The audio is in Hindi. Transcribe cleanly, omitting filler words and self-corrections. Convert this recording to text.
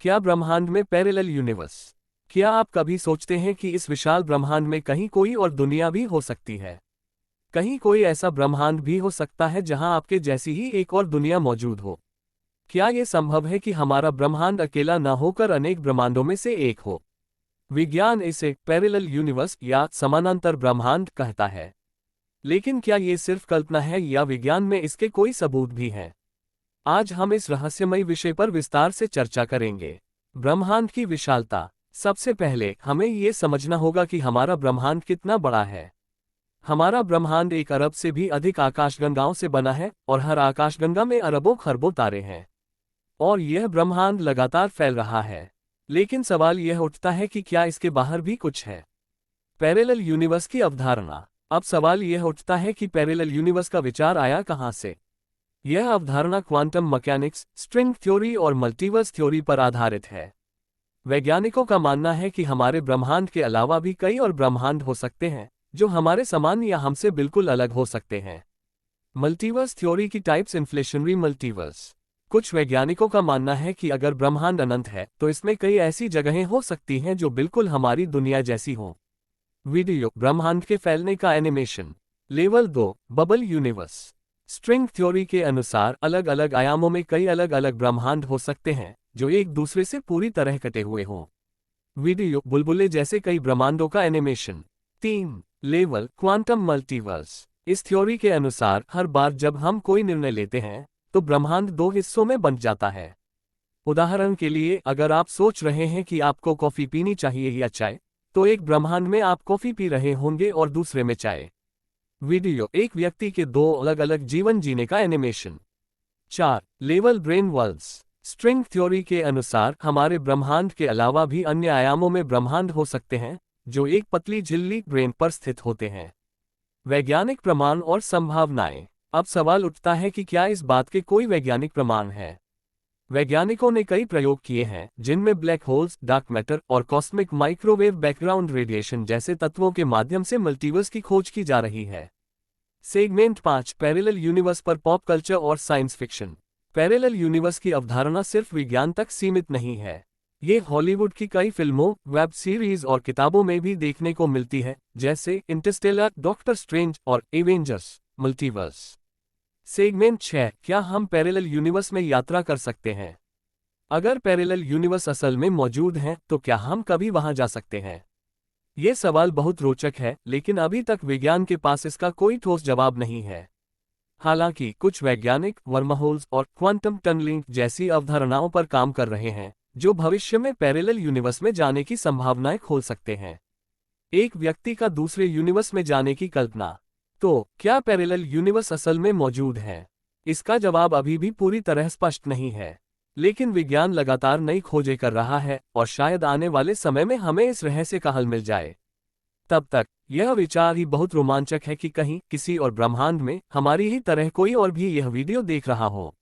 क्या ब्रह्मांड में पैरेलल यूनिवर्स? क्या आप कभी सोचते हैं कि इस विशाल ब्रह्मांड में कहीं कोई और दुनिया भी हो सकती है? कहीं कोई ऐसा ब्रह्मांड भी हो सकता है जहां आपके जैसी ही एक और दुनिया मौजूद हो? क्या यह संभव है कि हमारा ब्रह्मांड अकेला न होकर अनेक ब्रह्मांडों में से एक हो? विज्ञान इसे पैरेलल यूनिवर्स या समानांतर ब्रह्मांड कहता है। लेकिन क्या ये सिर्फ कल्पना है या विज्ञान में इसके कोई सबूत भी हैं? आज हम इस रहस्यमयी विषय पर विस्तार से चर्चा करेंगे। ब्रह्मांड की विशालता। सबसे पहले हमें ये समझना होगा कि हमारा ब्रह्मांड कितना बड़ा है। हमारा ब्रह्मांड 1 अरब से भी अधिक आकाशगंगाओं से बना है और हर आकाशगंगा में अरबों खरबों तारे हैं। और यह ब्रह्मांड लगातार फैल रहा है। लेकिन सवाल यह उठता है कि क्या इसके बाहर भी कुछ है? पैरेलल यूनिवर्स की अवधारणा। अब सवाल यह उठता है कि पैरेलल यूनिवर्स का विचार आया कहां से? यह अवधारणा क्वांटम मैकेनिक्स, स्ट्रिंग थ्योरी और मल्टीवर्स थ्योरी पर आधारित है। वैज्ञानिकों का मानना है कि हमारे ब्रह्मांड के अलावा भी कई और ब्रह्मांड हो सकते हैं जो हमारे समान या हमसे बिल्कुल अलग हो सकते हैं। मल्टीवर्स थ्योरी की टाइप्स। Inflationary multiverse. कुछ वैज्ञानिकों का मानना है कि अगर ब्रह्मांड अनंत है तो इसमें कई ऐसी जगहें हो सकती हैं जो बिल्कुल हमारी दुनिया जैसी हों। वीडियो। ब्रह्मांड के फैलने का animation. Level 2, bubble universe. String theory के अनुसार अलग अलग आयामों में कई अलग अलग ब्रह्मांड हो सकते हैं जो एक दूसरे से पूरी तरह कटे हुए हों। वीडियो। बुलबुले जैसे कई ब्रह्मांडों का एनिमेशन। 3, level, quantum multiverse. इस थ्योरी के अनुसार हर बार जब हम कोई निर्णय लेते हैं तो ब्रह्मांड 2 हिस्सों में बंट जाता है। उदाहरण के लिए, अगर आप सोच रहे हैं कि आपको कॉफी पीनी चाहिए या चाय, तो एक ब्रह्मांड में आप कॉफी पी रहे होंगे और दूसरे में चाय। वीडियो। एक व्यक्ति के 2 अलग अलग जीवन जीने का animation. 4, level, brain worlds. String theory के अनुसार हमारे ब्रह्मांड के अलावा भी अन्य आयामों में ब्रह्मांड हो सकते हैं जो एक पतली झिल्ली ब्रेन पर स्थित होते हैं। वैज्ञानिक प्रमाण और संभावनाएं। अब सवाल उठता है कि क्या इस बात के कोई वैज्ञानिक प्रमाण है? वैज्ञानिकों ने कई प्रयोग किए हैं जिनमें ब्लैक होल्स, डार्क मैटर और कॉस्मिक माइक्रोवेव बैकग्राउंड रेडिएशन जैसे तत्वों के माध्यम से मल्टीवर्स की खोज की जा रही है। सेगमेंट 5, पैरेलल यूनिवर्स पर पॉप कल्चर और साइंस फिक्शन। पैरेलल यूनिवर्स की अवधारणा सिर्फ विज्ञान तक सीमित नहीं है। ये हॉलीवुड की कई फिल्मों, वेब सीरीज और किताबों में भी देखने को मिलती है, जैसे इंटरस्टेलर, डॉक्टर स्ट्रेंज और एवेंजर्स। मल्टीवर्स। सेगमेंट 6, क्या हम पैरेलल यूनिवर्स में यात्रा कर सकते हैं? अगर पैरेलल यूनिवर्स असल में मौजूद हैं तो क्या हम कभी वहां जा सकते हैं? ये सवाल बहुत रोचक है, लेकिन अभी तक विज्ञान के पास इसका कोई ठोस जवाब नहीं है। हालांकि कुछ वैज्ञानिक वर्महोल्स और क्वांटम टनलिंग जैसी अवधारणाओं पर काम कर रहे हैं जो भविष्य में पैरेलल यूनिवर्स में जाने की संभावनाएं खोल सकते हैं। एक व्यक्ति का दूसरे यूनिवर्स में जाने की कल्पना। तो क्या पैरेलल यूनिवर्स असल में मौजूद है? इसका जवाब अभी भी पूरी तरह स्पष्ट नहीं है। लेकिन विज्ञान लगातार नई खोजें कर रहा है और शायद आने वाले समय में हमें इस रहस्य का हल मिल जाए। तब तक यह विचार ही बहुत रोमांचक है कि कहीं किसी और ब्रह्मांड में हमारी ही तरह कोई और भी यह वीडियो देख रहा हो।